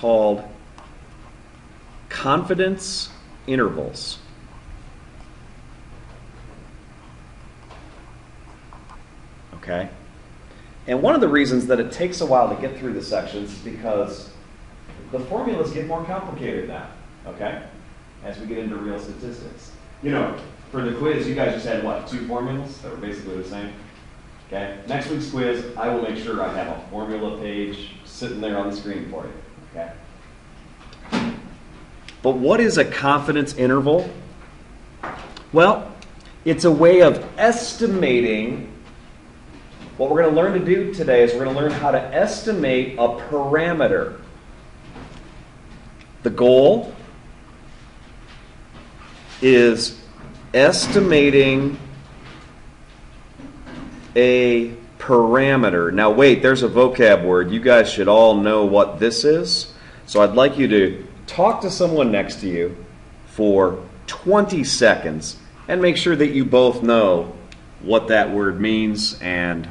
called confidence intervals. Okay? And one of the reasons that it takes a while to get through the sections is because the formulas get more complicated now, okay? As we get into real statistics. You know, for the quiz, you guys just had, what, 2 formulas that were basically the same? Okay? Next week's quiz, I will make sure I have a formula page sitting there on the screen for you, okay? But what is a confidence interval? Well, it's a way of estimating. What we're going to learn to do today is we're going to learn how to estimate a parameter. The goal is estimating a parameter. Now wait, there's a vocab word. You guys should all know what this is. So I'd like you to talk to someone next to you for 20 seconds and make sure that you both know what that word means and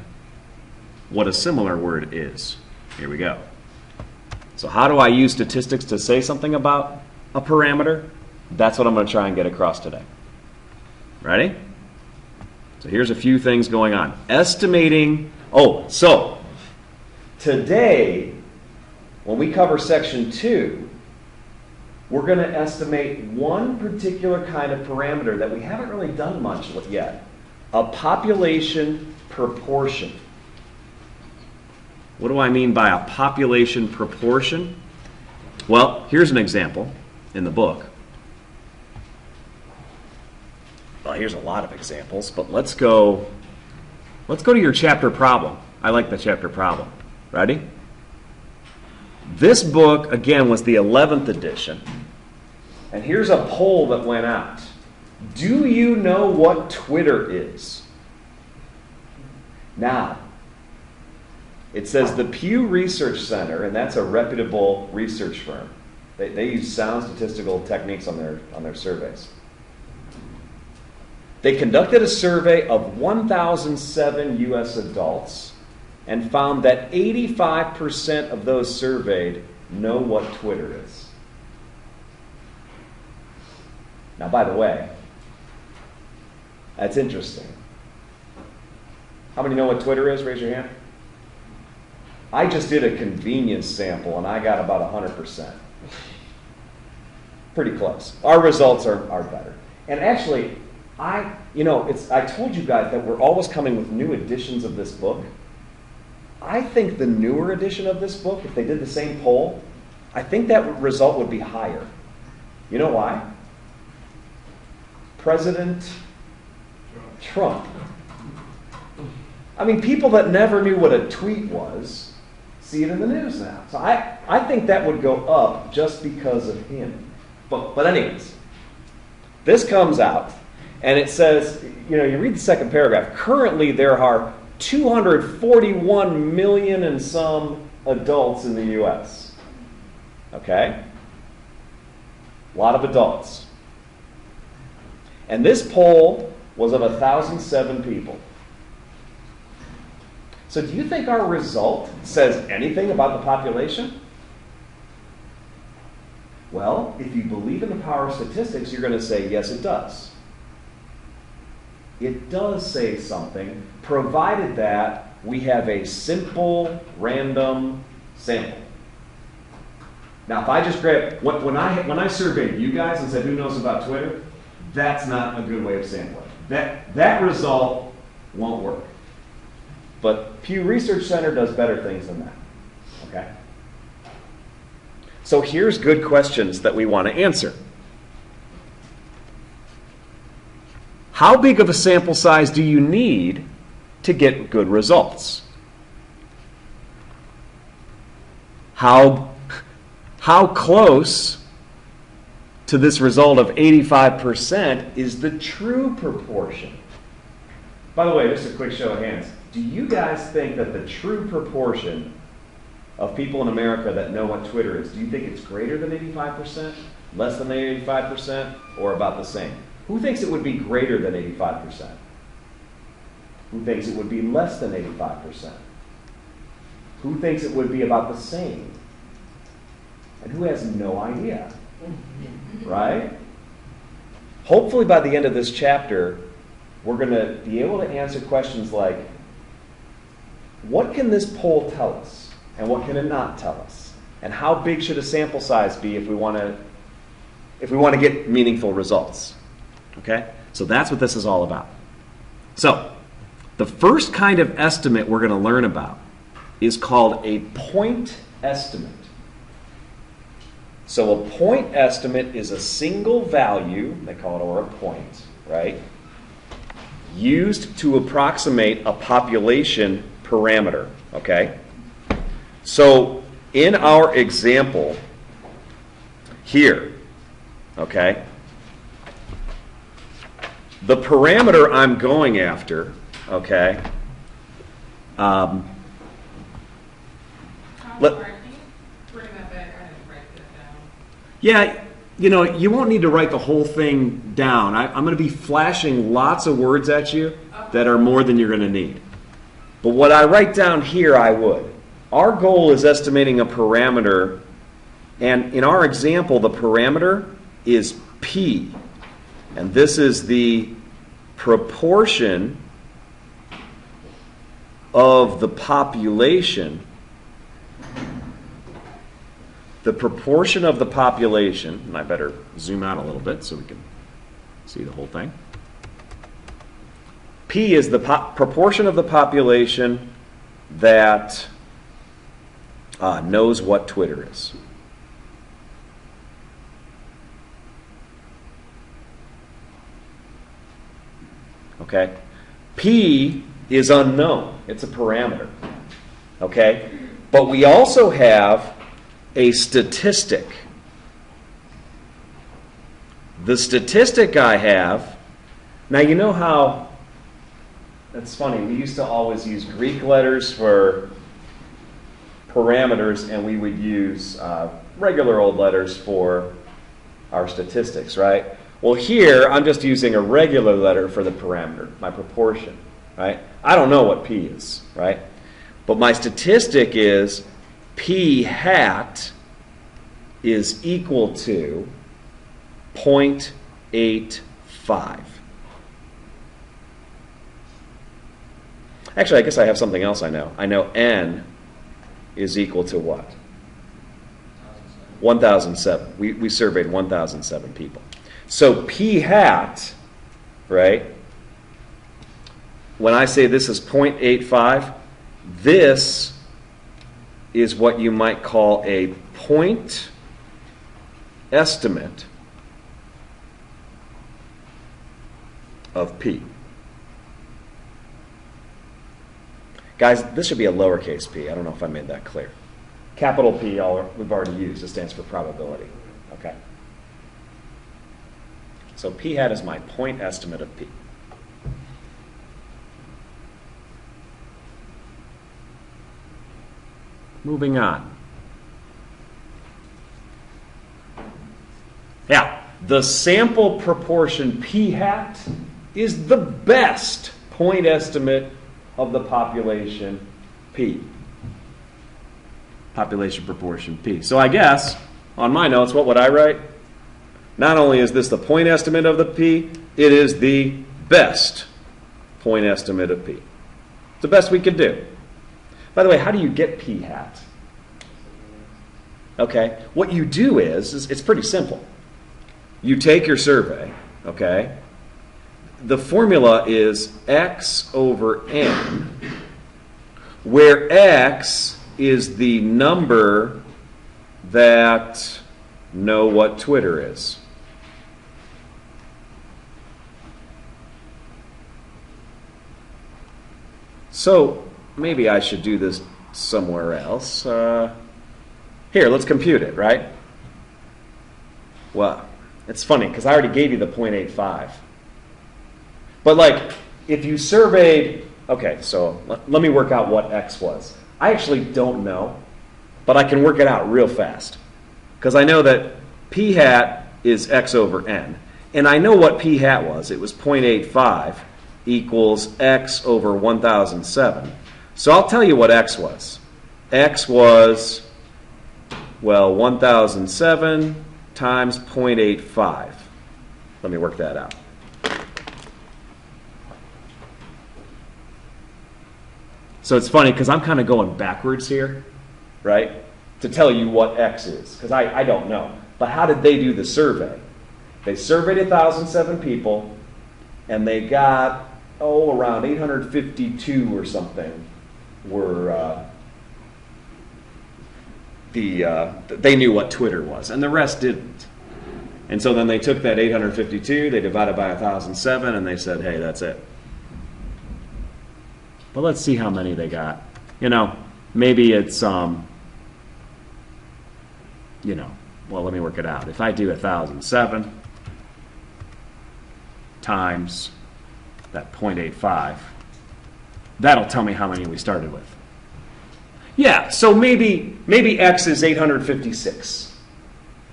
what a similar word is. Here we go. So how do I use statistics to say something about a parameter? That's what I'm going to try and get across today. Ready? So here's a few things going on. Estimating. So today, when we cover section 2, we're going to estimate one particular kind of parameter that we haven't really done much with yet. A population proportion. What do I mean by a population proportion? Well, here's an example in the book. Well, here's a lot of examples, but let's go to your chapter problem. I like the chapter problem. Ready? This book, again, was the 11th edition. And here's a poll that went out. Do you know what Twitter is? Now, it says the Pew Research Center, and that's a reputable research firm. They use sound statistical techniques on their surveys. They conducted a survey of 1,007 U.S. adults and found that 85% of those surveyed know what Twitter is. Now, by the way, that's interesting. How many know what Twitter is? Raise your hand. I just did a convenience sample and I got about 100%. Pretty close. Our results are better. And actually, I told you guys that we're always coming with new editions of this book. I think the newer edition of this book, if they did the same poll, I think that result would be higher. You know why? President Trump. I mean, people that never knew what a tweet was see it in the news now. So I think that would go up just because of him. But anyways, this comes out, and it says, you read the second paragraph. Currently, there are 241 million and some adults in the U.S. Okay? A lot of adults. And this poll was of 1,007 people. So do you think our result says anything about the population? Well, if you believe in the power of statistics, you're going to say, yes, it does. It does say something, provided that we have a simple, random sample. Now, if I just grab, when I surveyed you guys and said, who knows about Twitter, that's not a good way of sampling. That result won't work. But Pew Research Center does better things than that. Okay? So here's good questions that we want to answer. How big of a sample size do you need to get good results? How close to this result of 85% is the true proportion? By the way, just a quick show of hands. Do you guys think that the true proportion of people in America that know what Twitter is, do you think it's greater than 85%, less than 85%, or about the same? Who thinks it would be greater than 85%? Who thinks it would be less than 85%? Who thinks it would be about the same? and who has no idea? Right? Hopefully by the end of this chapter, we're going to be able to answer questions like, what can this poll tell us? And what can it not tell us? And how big should a sample size be if we want to get meaningful results? Okay? So that's what this is all about. So, the first kind of estimate we're going to learn about is called a point estimate. So a point estimate is a single value, they call it, or a point, right, used to approximate a population parameter, okay? So in our example here, okay, the parameter I'm going after, okay, yeah, you know, you won't need to write the whole thing down. I'm going to be flashing lots of words at you that are more than you're going to need. But what I write down here, I would. Our goal is estimating a parameter, and in our example, the parameter is P. And this is the proportion of the population. The proportion of the population, and I better zoom out a little bit so we can see the whole thing. P is the proportion of the population that knows what Twitter is. Okay? P is unknown. It's a parameter. Okay? But we also have a statistic. The statistic I have, now you know how, that's funny, we used to always use Greek letters for parameters, and we would use regular old letters for our statistics, right? Well, here, I'm just using a regular letter for the parameter, my proportion, right? I don't know what P is, right? But my statistic is P hat is equal to 0.85. Actually, I guess I have something else I know. I know N is equal to what? 1,007. We surveyed 1,007 people. So P hat, right, when I say this is 0.85, this is what you might call a point estimate of P. Guys, this should be a lowercase p. I don't know if I made that clear. Capital P we've already used. It stands for probability. Okay? So P hat is my point estimate of P. Moving on. Now, the sample proportion P hat is the best point estimate of the population P. Population proportion P. So I guess, on my notes, what would I write? Not only is this the point estimate of the P, it is the best point estimate of P. It's the best we could do. By the way, how do you get P hat? Okay, what you do is it's pretty simple. You take your survey, okay? The formula is X over N, where X is the number that know what Twitter is. So maybe I should do this somewhere else. Here, let's compute it, right? Well, it's funny because I already gave you the 0.85. But like, if you surveyed, okay, so let me work out what X was. I actually don't know, but I can work it out real fast. Because I know that P hat is X over N. And I know what P hat was. It was 0.85 equals X over 1,007. So I'll tell you what X was. X was Well, 1007 times 0.85. Let me work that out. So it's funny because I'm kind of going backwards here, right? To tell you what X is, because I don't know. But how did they do the survey? They surveyed 1,007 people, and they got, around 852 or something were, they knew what Twitter was, and the rest didn't. And so then they took that 852, they divided by 1,007, and they said, hey, that's it. But let's see how many they got. Maybe it's, well, let me work it out. If I do 1,007 times that 0.85, that'll tell me how many we started with. Yeah, so maybe X is 856,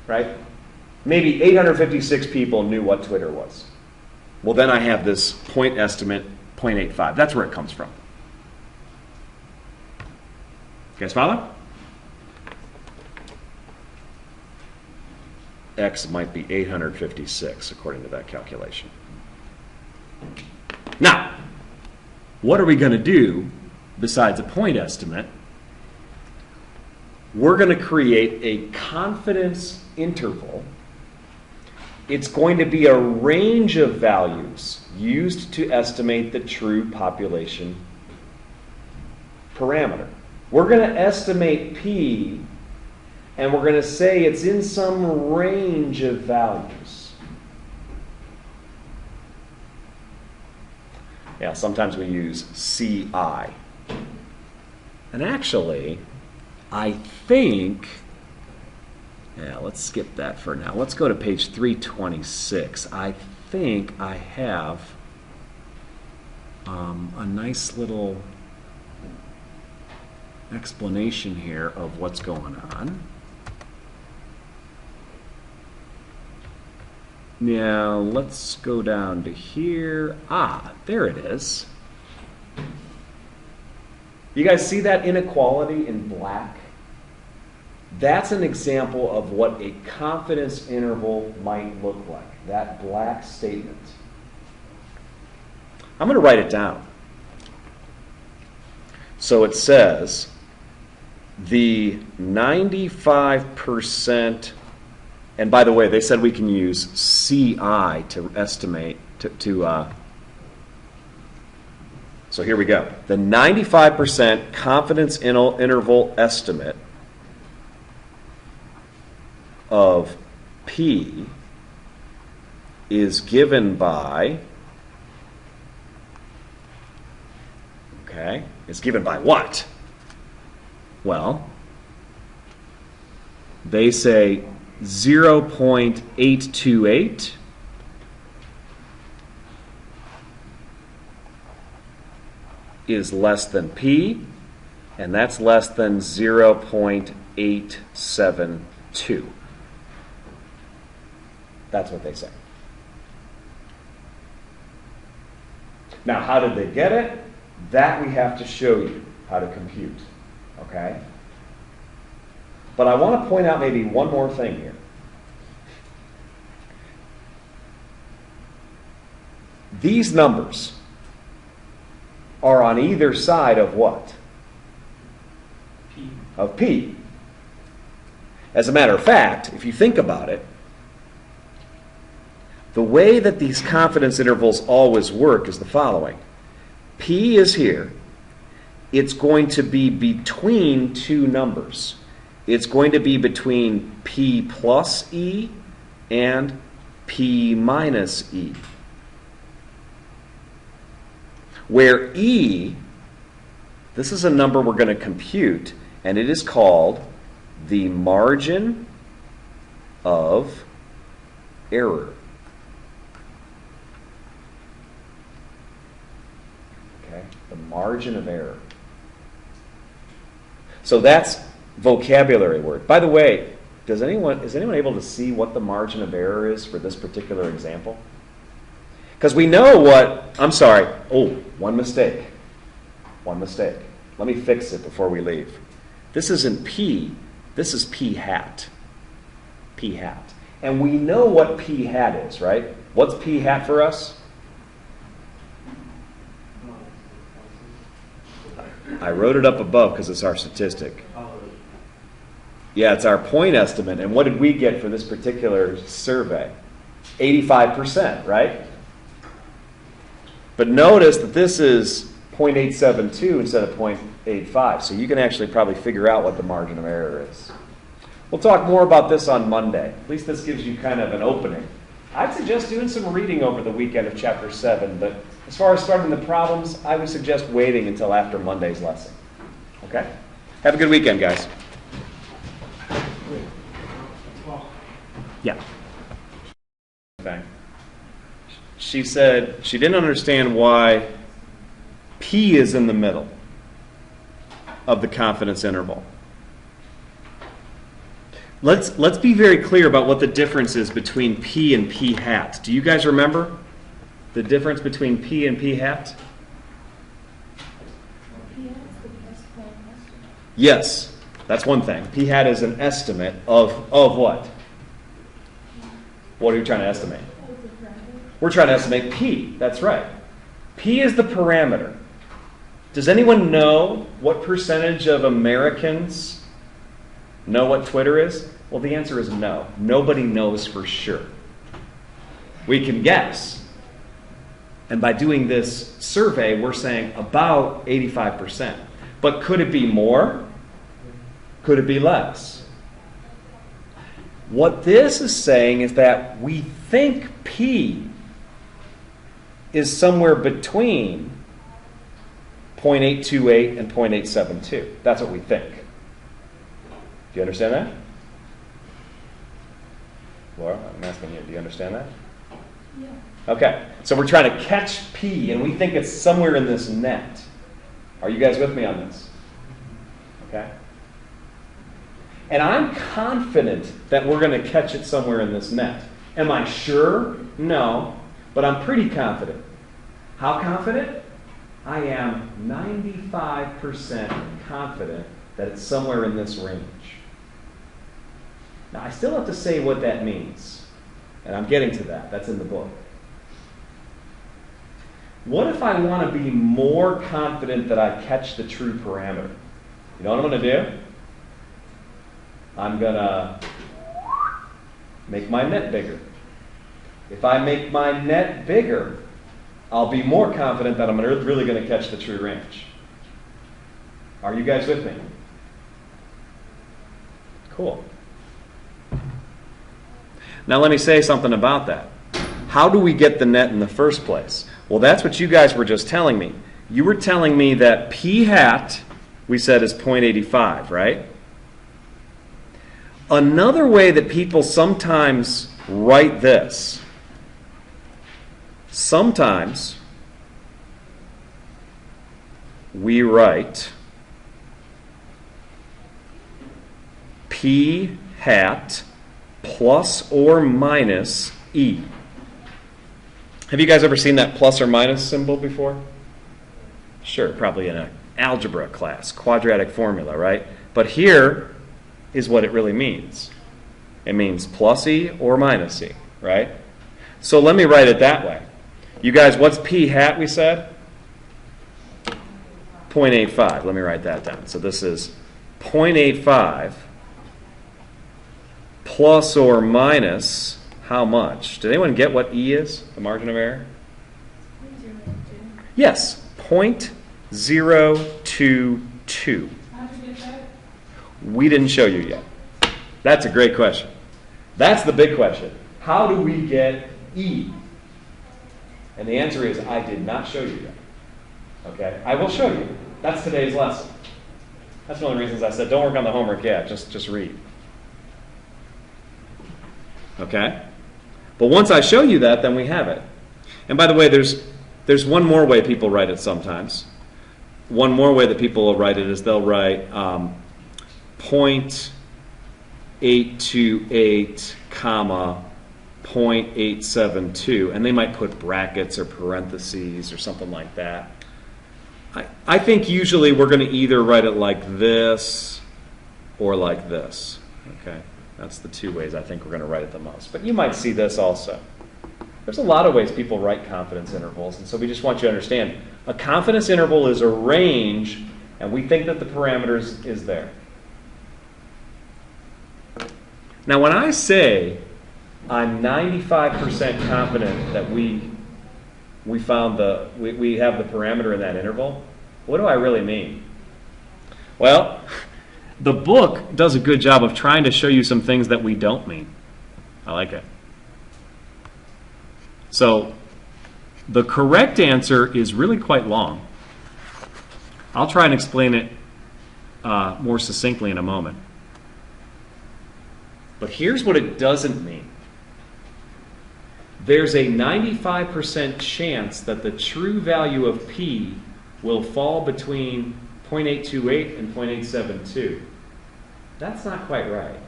right? Maybe 856 people knew what Twitter was. Well, then I have this point estimate, 0.85. That's where it comes from. You guys follow? X might be 856 according to that calculation. Now, what are we going to do besides a point estimate? We're going to create a confidence interval. It's going to be a range of values used to estimate the true population parameter. We're going to estimate P, and we're going to say it's in some range of values. Yeah, sometimes we use CI. And actually, I think, let's skip that for now. Let's go to page 326. I think I have a nice little explanation here of what's going on. Now, let's go down to here. There it is. You guys see that inequality in black? That's an example of what a confidence interval might look like, that black statement. I'm going to write it down. So it says the 95%, and by the way, they said we can use CI to estimate, so here we go. The 95% confidence interval estimate of P is given by, it's given by what? Well, they say 0.828 is less than P, and that's less than 0.872. That's what they say. Now, how did they get it? That we have to show you how to compute, okay? But I want to point out maybe one more thing here. These numbers are on either side of what? P. Of P. As a matter of fact, if you think about it, the way that these confidence intervals always work is the following. P is here. It's going to be between two numbers. It's going to be between P plus E and P minus E. Where E, this is a number we're going to compute, and it is called the margin of error. Okay, the margin of error. So that's vocabulary word. By the way, is anyone able to see what the margin of error is for this particular example? Because we know what, I'm sorry, one mistake. One mistake. Let me fix it before we leave. This isn't P, This is p hat. P hat. And we know what p hat is, right? What's p hat for us? I wrote it up above because it's our statistic. Yeah, it's our point estimate. And what did we get for this particular survey? 85%, right? But notice that this is 0.872 instead of 0.85. So you can actually probably figure out what the margin of error is. We'll talk more about this on Monday. At least this gives you kind of an opening. I'd suggest doing some reading over the weekend of Chapter 7, but as far as starting the problems, I would suggest waiting until after Monday's lesson. Okay? Have a good weekend, guys. Yeah. Okay. She said she didn't understand why P is in the middle of the confidence interval. Let's be very clear about what the difference is between P and P hat. Do you guys remember the difference between P and P hat? Yes, that's one thing. P hat is an estimate of what? What are you trying to estimate? We're trying to estimate P. That's right. P is the parameter. Does anyone know what percentage of Americans know what Twitter is? Well, the answer is no. Nobody knows for sure. We can guess. And by doing this survey, we're saying about 85%. But could it be more? Could it be less? What this is saying is that we think P is somewhere between 0.828 and 0.872. That's what we think. Do you understand that? Laura, I'm asking you, do you understand that? Yeah. Okay, so we're trying to catch P, and we think it's somewhere in this net. Are you guys with me on this? Okay? And I'm confident that we're going to catch it somewhere in this net. Am I sure? No, but I'm pretty confident. How confident? I am 95% confident that it's somewhere in this range. Now, I still have to say what that means, and I'm getting to that. That's in the book. What if I want to be more confident that I catch the true parameter? You know what I'm going to do? I'm going to make my net bigger. If I make my net bigger, I'll be more confident that I'm really going to catch the true range. Are you guys with me? Cool. Now let me say something about that. How do we get the net in the first place? Well, that's what you guys were just telling me. You were telling me that P hat, we said, is 0.85, right? Another way that people sometimes write this, sometimes we write P hat plus or minus E. Have you guys ever seen that plus or minus symbol before? Sure, probably in an algebra class, quadratic formula, right? But here is what it really means. It means plus E or minus E, right? So let me write it that way. You guys, what's P hat we said? 0.85. Let me write that down. So this is 0.85 plus or minus how much? Did anyone get what E is, the margin of error? 0.022. Yes, 0.022. How'd you get that? We didn't show you yet. That's a great question. That's the big question. How do we get E? And the answer is, I did not show you yet. Okay? I will show you. That's today's lesson. That's one of the reasons I said, don't work on the homework yet. Just read. Okay? But once I show you that, then we have it. And by the way, there's one more way people write it sometimes. One more way that people will write it is they'll write 0.828, comma, 0.872, and they might put brackets or parentheses or something like that. I think usually we're going to either write it like this or like this. Okay, that's the two ways I think we're going to write it the most. But you might see this also. There's a lot of ways people write confidence intervals, and so we just want you to understand a confidence interval is a range, and we think that the parameters is there. Now, when I say I'm 95% confident that we found we have the parameter in that interval, what do I really mean? Well, the book does a good job of trying to show you some things that we don't mean. I like it. So, the correct answer is really quite long. I'll try and explain it more succinctly in a moment. But here's what it doesn't mean. There's a 95% chance that the true value of P will fall between 0.828 and 0.872. That's not quite right.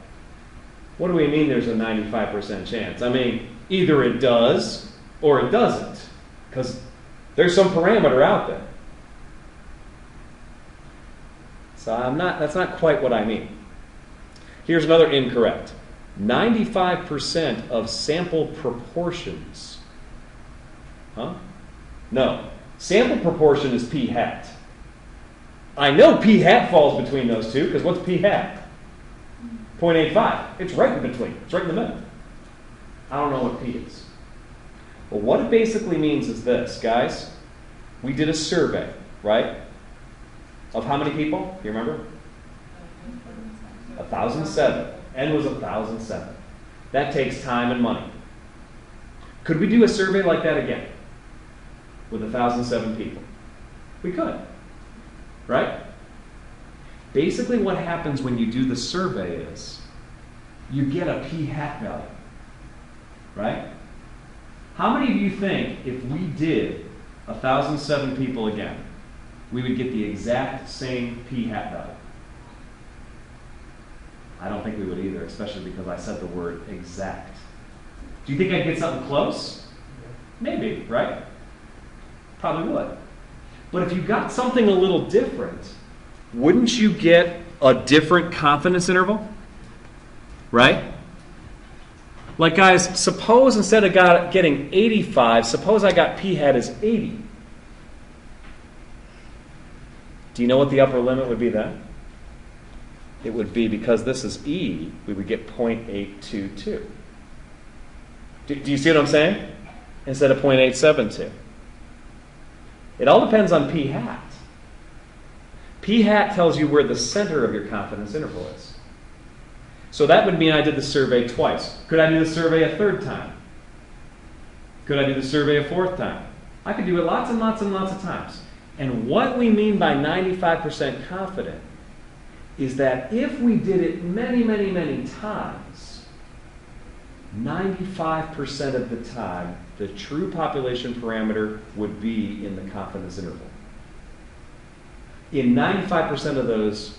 What do we mean there's a 95% chance? I mean, either it does or it doesn't, because there's some parameter out there. So that's not quite what I mean. Here's another incorrect. 95% of sample proportions. Huh? No. Sample proportion is p hat. I know p hat falls between those two, because what's p hat? 0.85. It's right in between. It's right in the middle. I don't know what p is. Well, what it basically means is this, guys. We did a survey, right? Of how many people? Do you remember? 1,007. N was 1,007. That takes time and money. Could we do a survey like that again? With 1,007 people? We could. Right? Basically what happens when you do the survey is you get a p hat value. Right? How many of you think if we did 1,007 people again, we would get the exact same p hat value? I don't think we would either, especially because I said the word exact. Do you think I'd get something close? Maybe, right? Probably would. But if you got something a little different, wouldn't you get a different confidence interval? Right? Like, guys, suppose instead of getting 85, suppose I got p hat as 80. Do you know what the upper limit would be then? It would be, because this is E, we would get 0.822. Do you see what I'm saying? Instead of 0.872. It all depends on p hat. P hat tells you where the center of your confidence interval is. So that would mean I did the survey twice. Could I do the survey a third time? Could I do the survey a fourth time? I could do it lots and lots and lots of times. And what we mean by 95% confident is that if we did it many, many, many times, 95% of the time, the true population parameter would be in the confidence interval. In 95% of those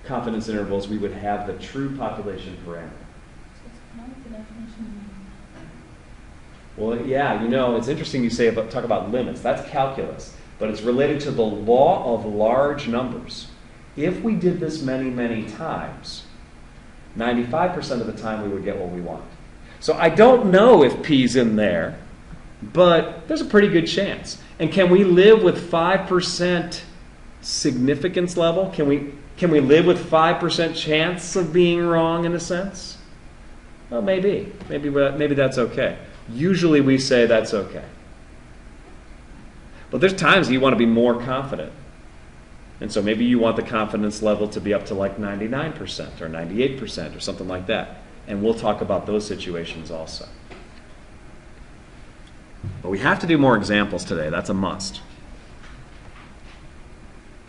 confidence intervals, we would have the true population parameter. Well, yeah, it's interesting you talk about limits. That's calculus, but it's related to the law of large numbers. If we did this many, many times, 95% of the time we would get what we want. So I don't know if P's in there, but there's a pretty good chance. And can we live with 5% significance level? Can we live with 5% chance of being wrong in a sense? Well, maybe. Maybe that's okay. Usually we say that's okay. But there's times you want to be more confident. And so maybe you want the confidence level to be up to like 99% or 98% or something like that. And we'll talk about those situations also. But we have to do more examples today. That's a must.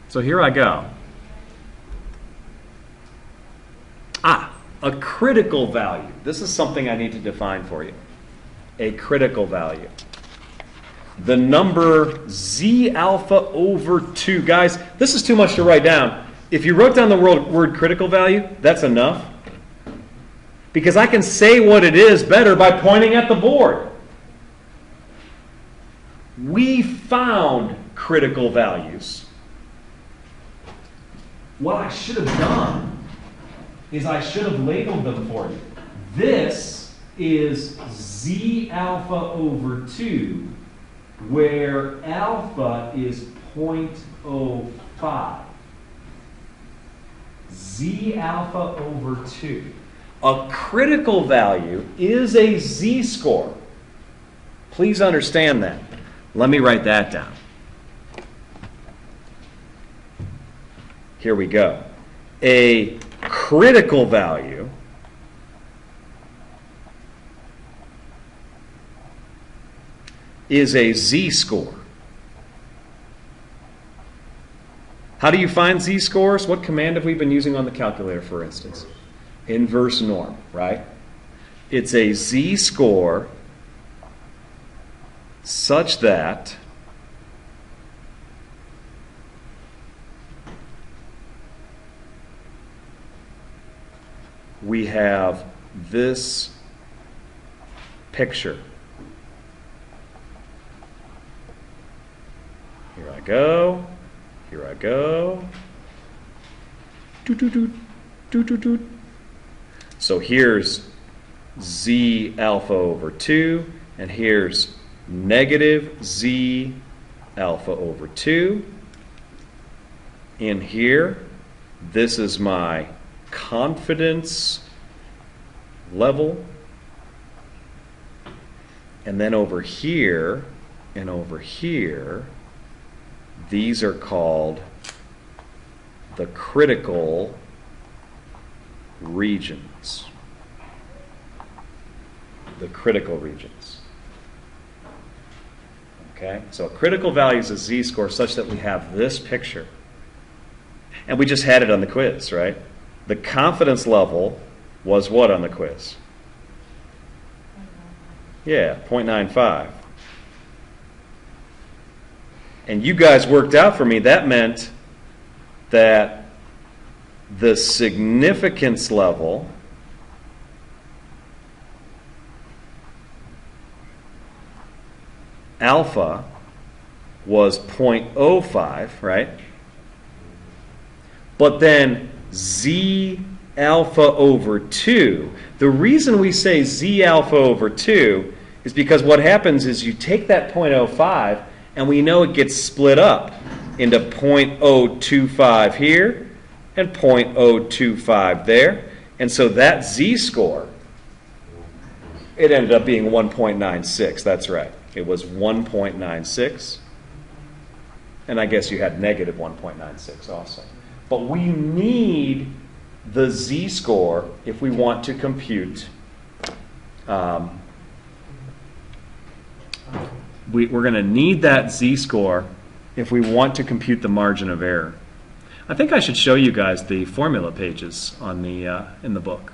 So here I go. A critical value. This is something I need to define for you. A critical value. The number Z alpha over 2. Guys, this is too much to write down. If you wrote down the word critical value, that's enough. Because I can say what it is better by pointing at the board. We found critical values. what I should have done is I should have labeled them for you. This is Z alpha over 2, where alpha is 0.05. Z alpha over 2. A critical value is a z-score. Please understand that. Let me write that down. Here we go. A critical value is a z-score. How do you find z-scores? What command have we been using on the calculator, for instance? Inverse norm, right? It's a z-score such that we have this picture. Here I go. Here I go. Doot, doot, doot, doot, doot, doot. So here's z alpha over 2, and here's negative z alpha over 2. In here, this is my confidence level. And then over here and over here, these are called the critical regions. The critical regions. Okay? So a critical value is a z-score such that we have this picture. And we just had it on the quiz, right? The confidence level was what on the quiz? Yeah, 0.95. And you guys worked out for me, that meant that the significance level alpha was 0.05, right? But then z alpha over 2, the reason we say z alpha over 2 is because what happens is you take that 0.05 and we know it gets split up into 0.025 here and 0.025 there. And so that z-score, it ended up being 1.96. That's right. It was 1.96. And I guess you had negative 1.96 also. But we need the z-score if we want to compute. We're going to need that z-score if we want to compute the margin of error. I think I should show you guys the formula pages on the in the book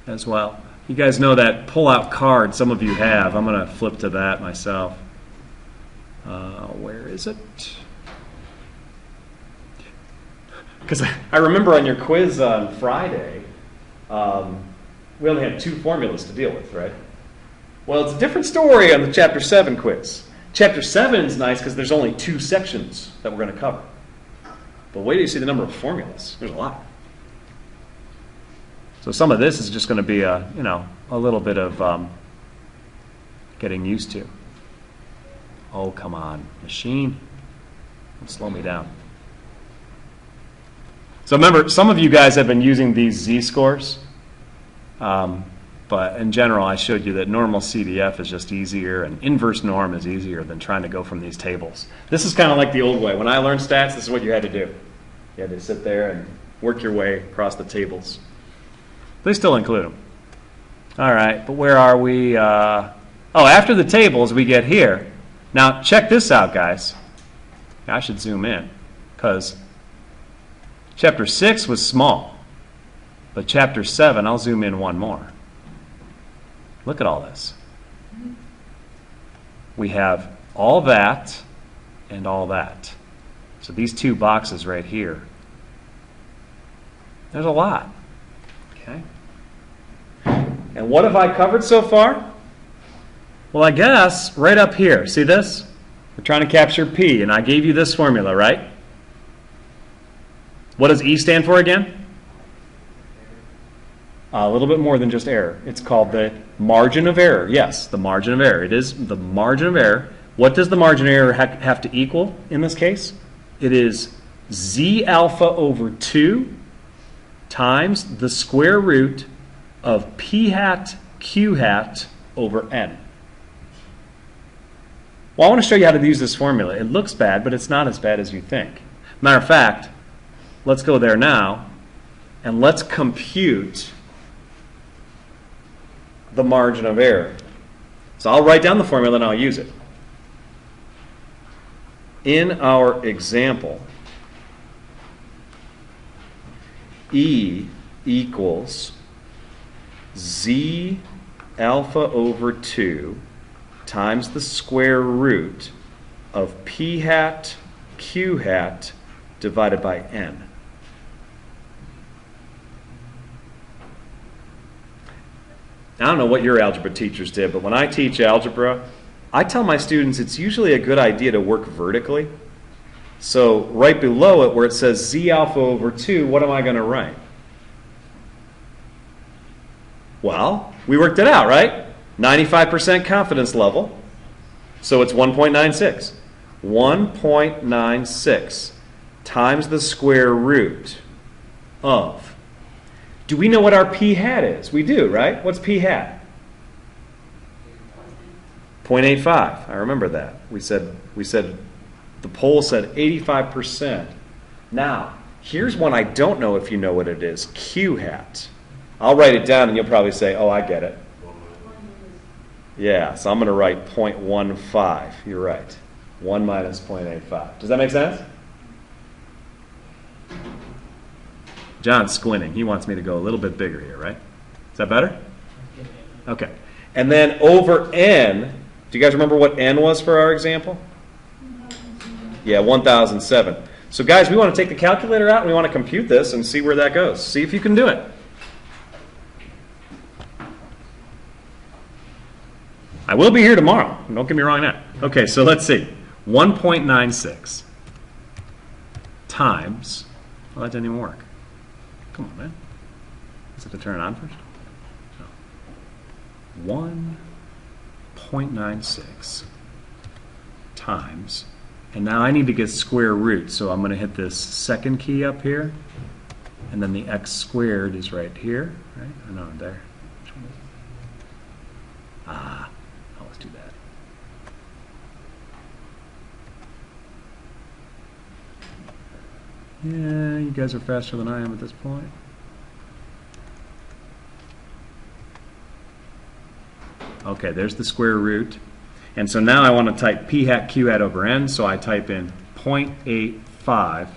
as well. You guys know that pull-out card some of you have. I'm going to flip to that myself. Where is it? Because I remember on your quiz on Friday, we only had 2 formulas to deal with, right? Well, it's a different story on the Chapter 7 quiz. Chapter 7 is nice because there's only 2 sections that we're going to cover. But wait till you see the number of formulas. There's a lot. So some of this is just going to be a little bit of getting used to. Oh, come on, machine. Don't slow me down. So remember, some of you guys have been using these z-scores. But in general, I showed you that normal CDF is just easier, and inverse norm is easier than trying to go from these tables. This is kind of like the old way. When I learned stats, this is what you had to do. You had to sit there and work your way across the tables. They still include them. All right, but where are we? After the tables, we get here. Now, check this out, guys. I should zoom in, because Chapter 6 was small, but Chapter 7, I'll zoom in one more. Look at all this. We have all that and all that. So these 2 boxes right here. There's a lot. Okay. And what have I covered so far? Well, I guess right up here. See this? We're trying to capture P, and I gave you this formula, right? What does E stand for again? A little bit more than just error. It's called the margin of error. Yes, the margin of error. It is the margin of error. What does the margin of error have to equal in this case? It is Z alpha over 2 times the square root of P hat Q hat over N. Well, I want to show you how to use this formula. It looks bad, but it's not as bad as you think. Matter of fact, let's go there now, and let's compute the margin of error. So I'll write down the formula and I'll use it. In our example, E equals Z alpha over 2 times the square root of P hat Q hat divided by N. I don't know what your algebra teachers did, but when I teach algebra, I tell my students it's usually a good idea to work vertically. So right below it where it says Z alpha over 2, what am I going to write? Well, we worked it out, right? 95% confidence level. So it's 1.96. 1.96 times the square root of. Do we know what our P hat is? We do, right? What's P hat? 0.85. I remember that. We said the poll said 85%. Now, here's one I don't know if you know what it is. Q hat. I'll write it down and you'll probably say, oh, I get it. Yeah, so I'm going to write 0.15. You're right. 1 minus 0.85. Does that make sense? John's squinting. He wants me to go a little bit bigger here, right? Is that better? Okay. And then over N, do you guys remember what N was for our example? Yeah, 1007. So guys, we want to take the calculator out and we want to compute this and see where that goes. See if you can do it. I will be here tomorrow. Don't get me wrong now. Okay, so let's see. 1.96 times, well, that didn't even work. Come on, man. Is it to turn it on first? No. 1.96 times, and now I need to get square root, so I'm going to hit this second key up here, and then the x squared is right here, right? I know, there. Which one is it? Ah, oh, let's do that. Yeah, you guys are faster than I am at this point. Okay, there's the square root. And so now I want to type P hat Q hat over N, so I type in 0.85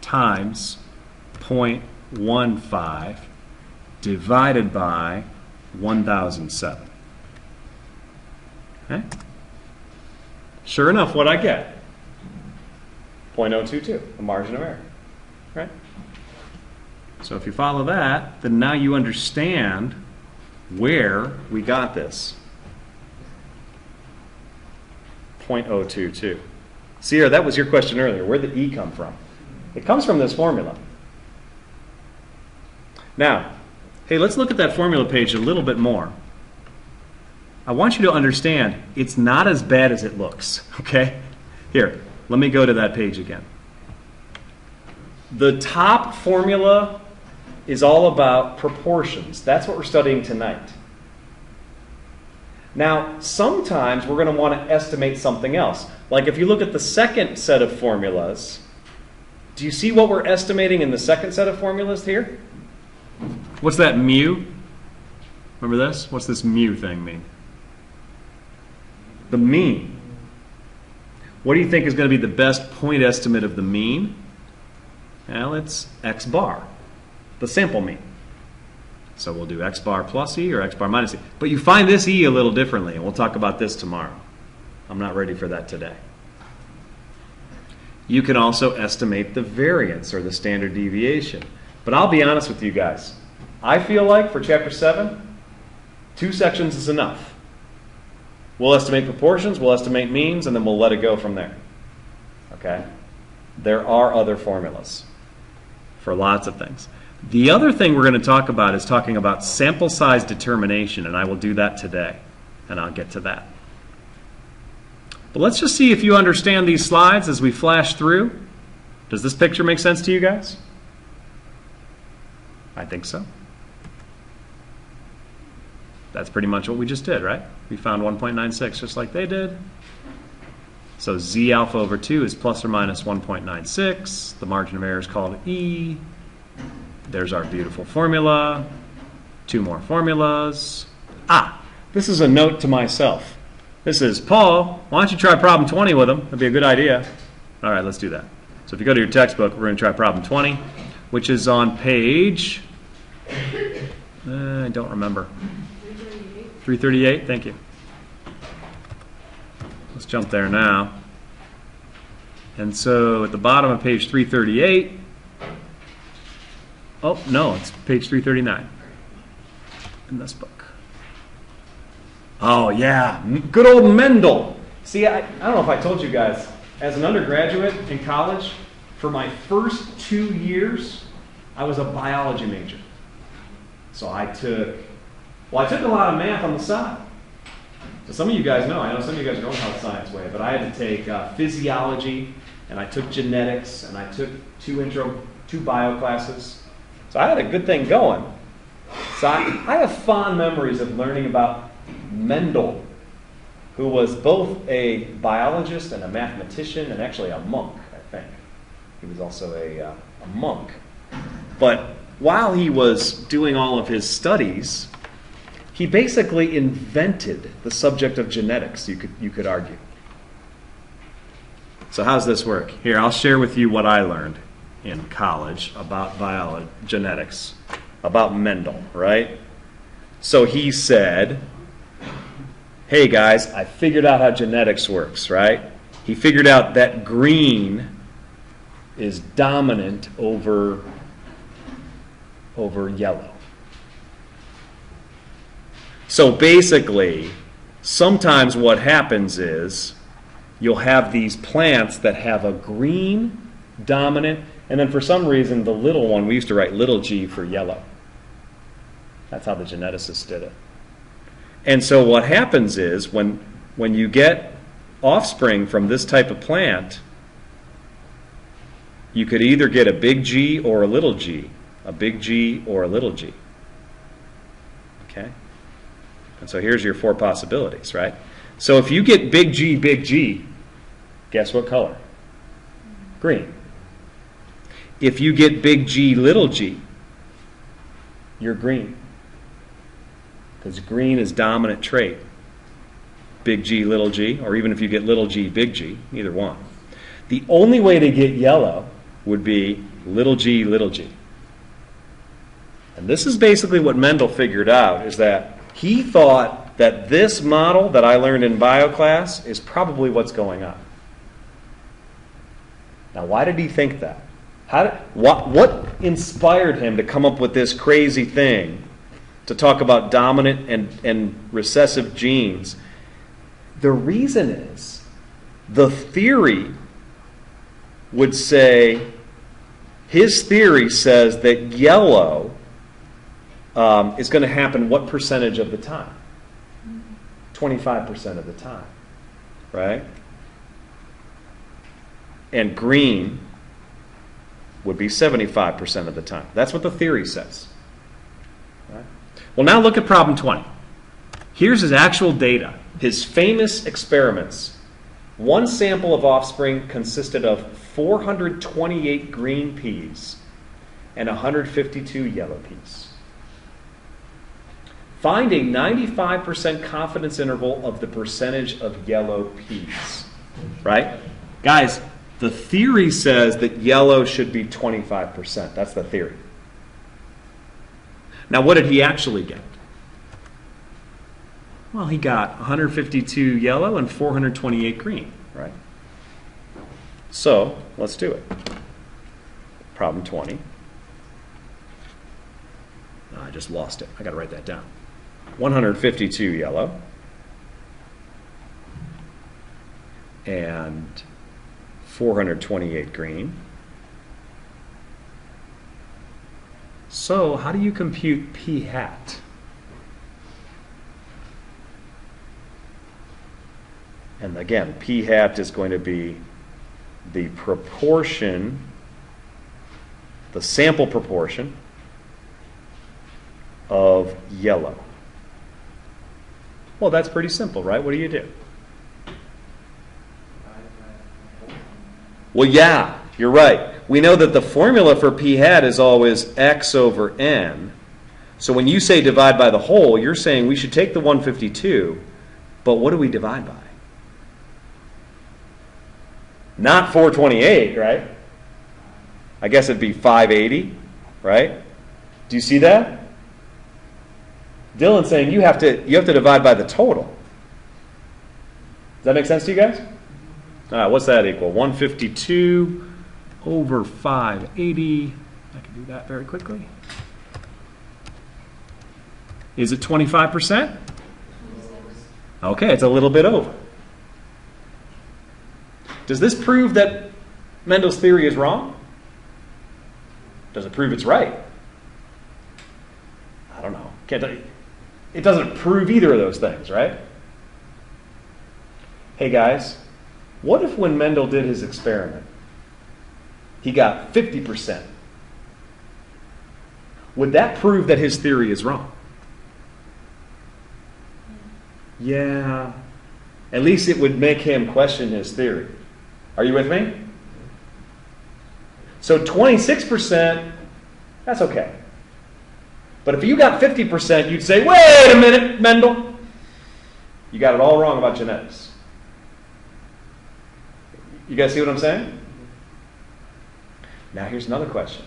times 0.15 divided by 1007. Okay? Sure enough, what I get? 0.022, the margin of error. Right? So if you follow that, then now you understand where we got this. 0.022. Sierra, that was your question earlier. Where'd the E come from? It comes from this formula. Now, hey, let's look at that formula page a little bit more. I want you to understand it's not as bad as it looks, okay? Here, let me go to that page again. The top formula is all about proportions. That's what we're studying tonight. Now, sometimes we're going to want to estimate something else. Like if you look at the second set of formulas, do you see what we're estimating in the second set of formulas here? What's that mu? Remember this? What's this mu thing mean? The mean. What do you think is going to be the best point estimate of the mean? Well, it's x bar, the sample mean. So we'll do x bar plus E or x bar minus E. But you find this E a little differently, and we'll talk about this tomorrow. I'm not ready for that today. You can also estimate the variance or the standard deviation. But I'll be honest with you guys. I feel like for Chapter 7, 2 sections is enough. We'll estimate proportions, we'll estimate means, and then we'll let it go from there. Okay? There are other formulas. for lots of things. The other thing we're going to talk about is talking about sample size determination, and I will do that today, and I'll get to that. But let's just see if you understand these slides as we flash through. Does this picture make sense to you guys? I think so. That's pretty much what we just did, right? We found 1.96 just like they did. So Z alpha over 2 is plus or minus 1.96. The margin of error is called E. There's our beautiful formula. 2 more formulas. This is a note to myself. This is, Paul, why don't you try problem 20 with them? That'd be a good idea. All right, let's do that. So if you go to your textbook, we're going to try problem 20, which is on page, I don't remember. 338, thank you. Let's jump there now. And so at the bottom of page 338, oh, no, it's page 339 in this book. Oh, yeah, good old Mendel. See, I don't know if I told you guys, as an undergraduate in college, for my first 2 years, I was a biology major. So I took a lot of math on the side. So some of you guys know, I know some of you guys are going health science way, but I had to take physiology, and I took genetics, and I took two bio classes. So I had a good thing going. So I have fond memories of learning about Mendel, who was both a biologist and a mathematician, and actually a monk, I think. He was also a monk. But while he was doing all of his studies, he basically invented the subject of genetics, you could argue. So how's this work? Here, I'll share with you what I learned in college about genetics, about Mendel, right? So he said, hey guys, I figured out how genetics works, right? He figured out that green is dominant over yellow. So basically, sometimes what happens is you'll have these plants that have a green dominant, and then for some reason the little one, we used to write little g for yellow. That's how the geneticists did it. And so what happens is when you get offspring from this type of plant, you could either get a big G or a little g, a big G or a little g. Okay? And so here's your 4 possibilities, right? So if you get big G, guess what color? Green. If you get big G, little g, you're green. Because green is dominant trait. Big G, little g, or even if you get little g, big G, either one. The only way to get yellow would be little g, little g. And this is basically what Mendel figured out, is that he thought that this model that I learned in bio class is probably what's going on. Now, why did he think that? What inspired him to come up with this crazy thing to talk about dominant and recessive genes? The reason is the theory would say, his theory says that yellow is going to happen what percentage of the time? 25% of the time, right? And green would be 75% of the time. That's what the theory says. Right? Well, now look at problem 20. Here's his actual data, his famous experiments. One sample of offspring consisted of 428 green peas and 152 yellow peas. Find a 95% confidence interval of the percentage of yellow peas. Right? Guys, the theory says that yellow should be 25%. That's the theory. Now, what did he actually get? Well, he got 152 yellow and 428 green, right? So, let's do it. Problem 20. Oh, I just lost it. I got to write that down. 152 yellow and 428 green. So how do you compute p hat? And again, p hat is going to be the proportion, the sample proportion of yellow. Well, that's pretty simple, right? What do you do? Well, yeah, you're right. We know that the formula for p hat is always x over n. So when you say divide by the whole, you're saying we should take the 152, but what do we divide by? Not 428, right? I guess it'd be 580, right? Do you see that? Dylan's saying you have to divide by the total. Does that make sense to you guys? All right, what's that equal? 152 over 580. I can do that very quickly. Is it 25%? Okay, it's a little bit over. Does this prove that Mendel's theory is wrong? Does it prove it's right? I don't know. It doesn't prove either of those things, right? Hey guys, what if when Mendel did his experiment, he got 50%? Would that prove that his theory is wrong? Yeah. At least it would make him question his theory. Are you with me? So 26%, that's okay. But if you got 50%, you'd say, wait a minute, Mendel. You got it all wrong about genetics. You guys see what I'm saying? Now here's another question.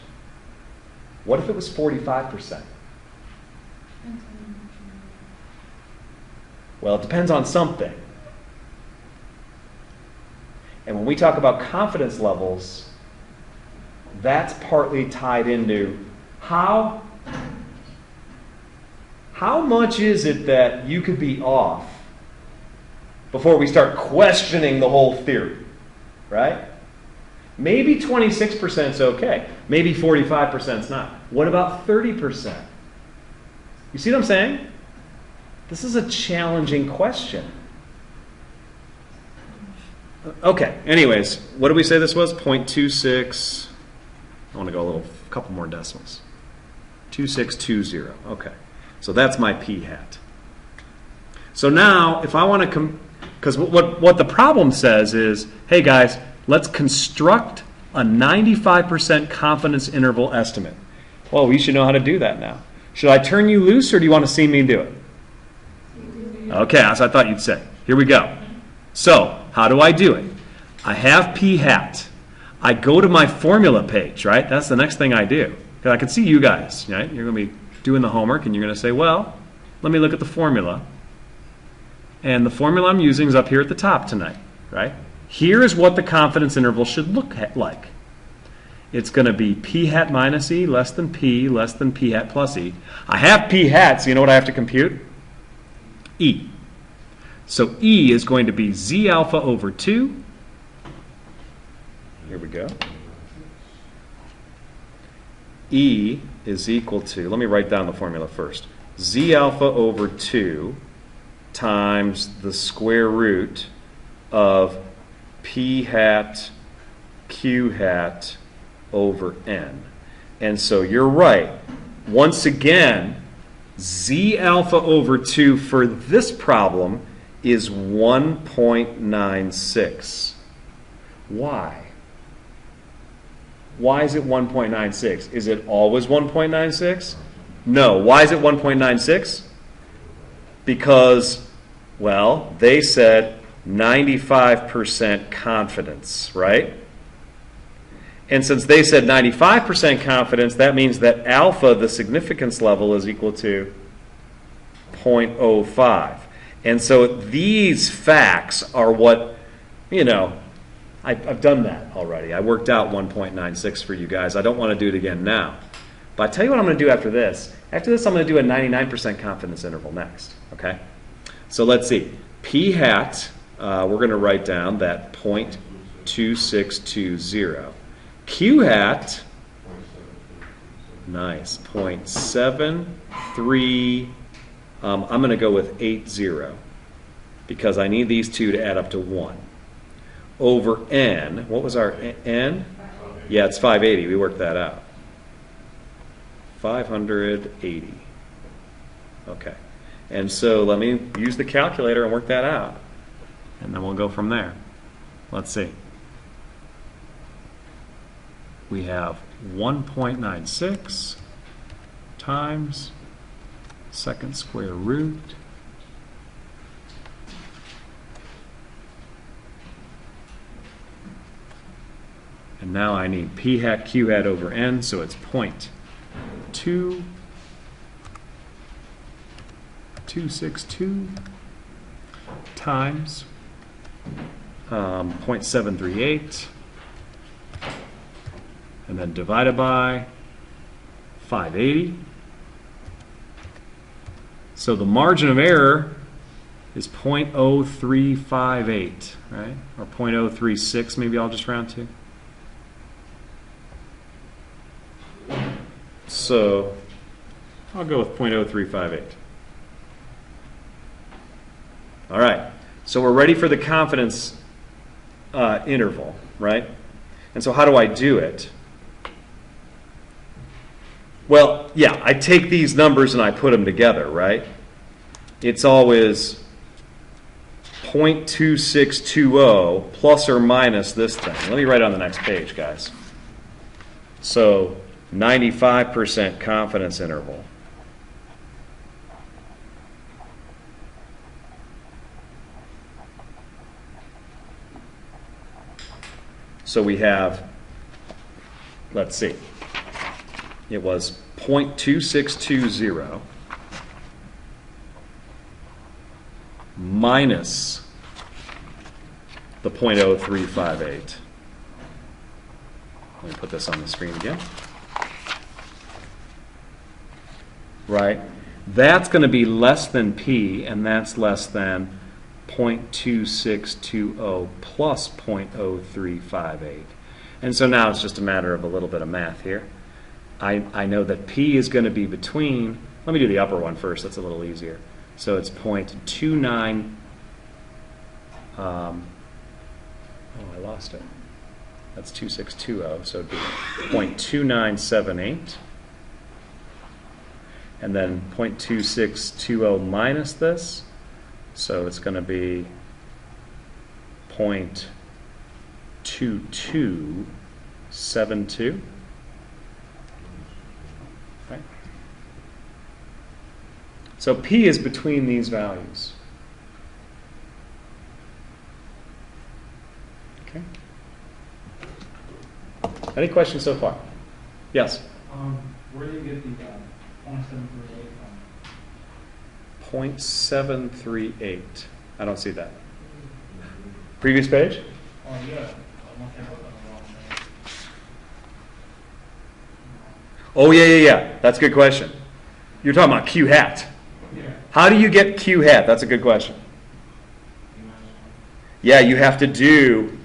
What if it was 45%? Well, it depends on something. And when we talk about confidence levels, that's partly tied into how much is it that you could be off before we start questioning the whole theory, right? Maybe 26% is okay. Maybe 45% is not. What about 30%? You see what I'm saying? This is a challenging question. Okay, anyways, what did we say this was? 0.26. I want to go a couple more decimals. 2620. Okay, so that's my p hat. So now, if I want to, because what the problem says is, hey guys, let's construct a 95% confidence interval estimate. Well, we should know how to do that now. Should I turn you loose, or do you want to see me do it? Okay, as I thought you'd say. Here we go. So, how do I do it? I have p hat. I go to my formula page, right? That's the next thing I do. Because I can see you guys, right? You're going to be doing the homework, and you're going to say, well, let me look at the formula. And the formula I'm using is up here at the top tonight, right? Here is what the confidence interval should look like. It's going to be p hat minus e less than p hat plus e. I have p hat, so you know what I have to compute? E. So E is going to be Z alpha over 2. Here we go. E is equal to, let me write down the formula first. Z alpha over 2 times the square root of P hat Q hat over N. And so you're right. Once again, Z alpha over 2 for this problem is 1.96. Why? Why is it 1.96? Is it always 1.96? No. Why is it 1.96? Because, well, they said 95% confidence, right? And since they said 95% confidence, that means that alpha, the significance level, is equal to 0.05. And so these facts are what, I've done that already. I worked out 1.96 for you guys. I don't want to do it again now. But I tell you what I'm going to do after this. After this, I'm going to do a 99% confidence interval next. Okay? So let's see. P hat, we're going to write down that 0.2620. Q hat Nice. 0.73. I'm going to go with 80 because I need these two to add up to 1. Over n. What was our n? Yeah, it's 580. We worked that out. 580. Okay. And so let me use the calculator and work that out. And then we'll go from there. Let's see. We have 1.96 times second square root and now I need p hat q hat over n, so it's 0.2262 times 0.738 and then divided by 580. So the margin of error is 0.0358, right? Or 0.036, maybe I'll just round to. So I'll go with 0.0358. All right. So we're ready for the confidence interval, right? And so how do I do it? Well, yeah, I take these numbers and I put them together, right? It's always 0.2620 plus or minus this thing. Let me write it on the next page, guys. So 95% confidence interval. So we have, let's see, it was 0.2620 minus the 0.0358. Let me put this on the screen again. Right? That's going to be less than P, and that's less than 0.2620 plus 0.0358. And so now it's just a matter of a little bit of math here. I know that P is going to be between, let me do the upper one first, that's a little easier. So it's 0.29, oh, I lost it. That's 2620, so it'd be 0.2978. And then 0.2620 minus this, so it's going to be 0.2272. Right? So P is between these values. Okay. Any questions so far? Yes? Where do you get the 0.738 from? 0.738. I don't see that. Previous page? Oh, yeah. I must have put that on the wrong thing. Oh, yeah. That's a good question. You're talking about Q hat. Yeah. How do you get Q hat? That's a good question. Yeah, you have to do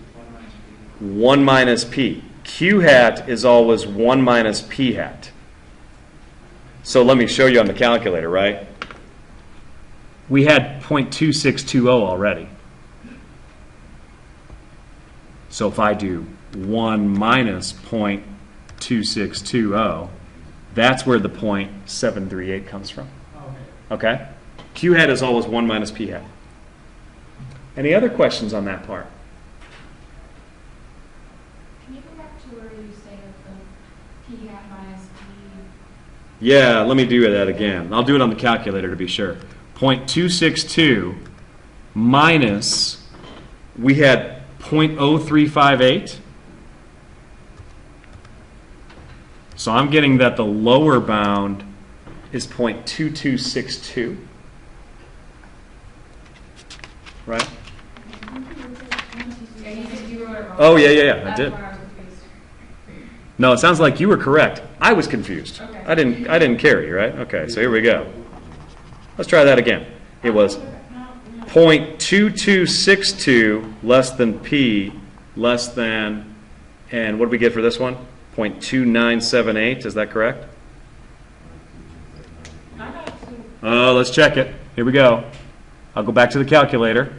1 minus P. Q hat is always 1 minus P hat. So let me show you on the calculator, right? We had 0.2620 already. So if I do 1 minus 0.2620, that's where the 0.738 comes from. Okay. Okay? Q hat is always 1 minus P hat. Any other questions on that part? Can you go back to where you say that the P hat minus P? Yeah, let me do that again. I'll do it on the calculator to be sure. 0.262 minus, we had 0.0358. So I'm getting that the lower bound is 0.2262. Right? Yeah, you wrote it wrong. Oh, yeah, I That's did. why I was confused. No, it sounds like you were correct. I was confused. Okay. I didn't carry, right? Okay, so here we go. Let's try that again. It was 0.2262 less than P less than, and what did we get for this one? 0.2978, is that correct? Let's check it. Here we go. I'll go back to the calculator.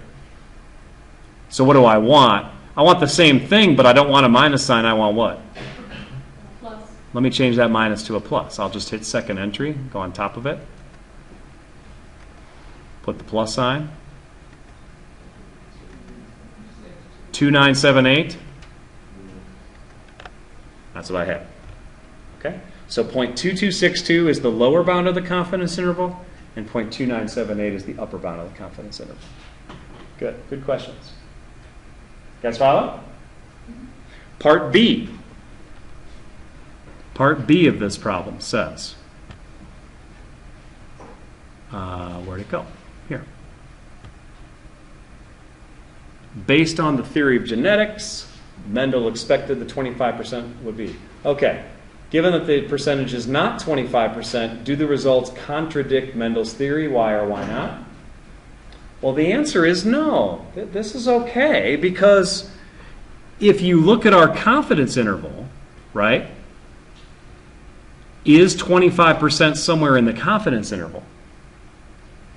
So what do I want? I want the same thing, but I don't want a minus sign. I want what? Plus. Let me change that minus to a plus. I'll just hit second entry, go on top of it. Put the plus sign. 2978. That's what I have. Okay? So 0.2262 is the lower bound of the confidence interval, and 0.2978 is the upper bound of the confidence interval. Good. Good questions. You guys follow? Part B. Part B of this problem says, where'd it go? Here. Based on the theory of genetics, Mendel expected the 25% would be. Okay. Given that the percentage is not 25%, do the results contradict Mendel's theory? Why or why not? Well, the answer is no. This is okay, because if you look at our confidence interval, right, is 25% somewhere in the confidence interval?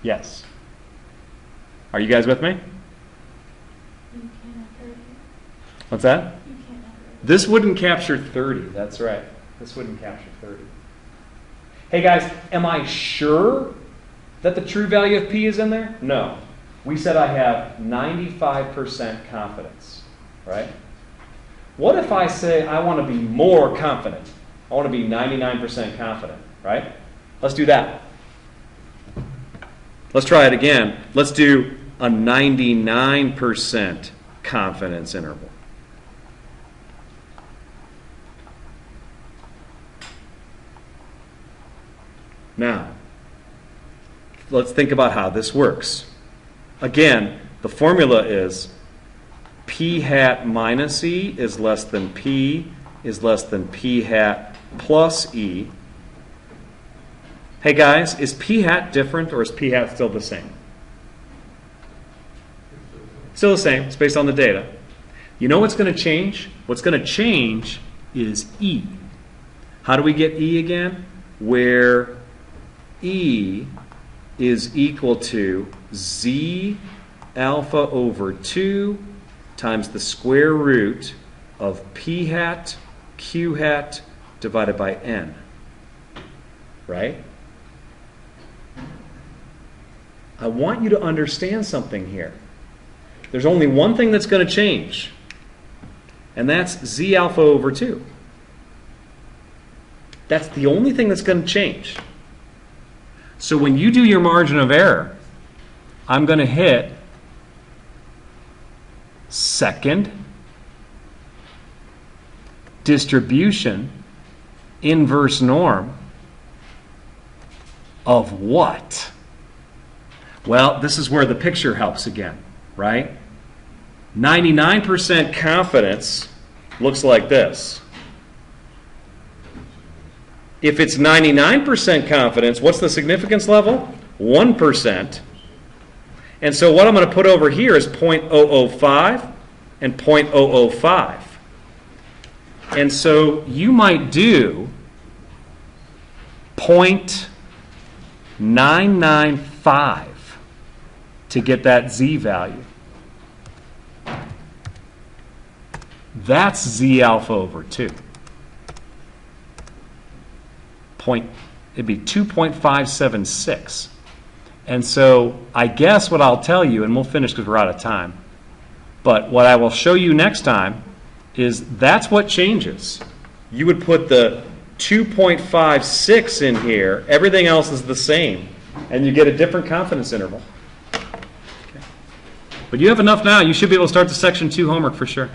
Yes. Are you guys with me? You can't have 30. What's that? You can't have 30. This wouldn't capture 30. That's right. This wouldn't capture 30. Hey guys, am I sure that the true value of P is in there? No. We said I have 95% confidence, right? What if I say I want to be more confident? I want to be 99% confident, right? Let's do that. Let's try it again. Let's do a 99% confidence interval. Now, let's think about how this works. Again, the formula is P hat minus E is less than P is less than P hat plus E. Hey guys, is P hat different or is P hat still the same? Still the same. It's based on the data. You know what's going to change? What's going to change is E. How do we get E again? Where E is equal to Z alpha over 2 times the square root of P hat Q hat divided by N. Right? I want you to understand something here. There's only one thing that's going to change, and that's Z alpha over 2. That's the only thing that's going to change. So when you do your margin of error, I'm going to hit second distribution inverse norm of what? Well, this is where the picture helps again, right? 99% confidence looks like this. If it's 99% confidence, what's the significance level? 1%. And so what I'm going to put over here is 0.005 and 0.005. And so you might do 0.995 to get that Z value. That's Z alpha over 2. It'd be 2.576. And so I guess what I'll tell you, and we'll finish because we're out of time, but what I will show you next time is that's what changes. You would put the 2.56 in here, everything else is the same, and you get a different confidence interval. Okay. But you have enough now. You should be able to start the section 2 homework for sure.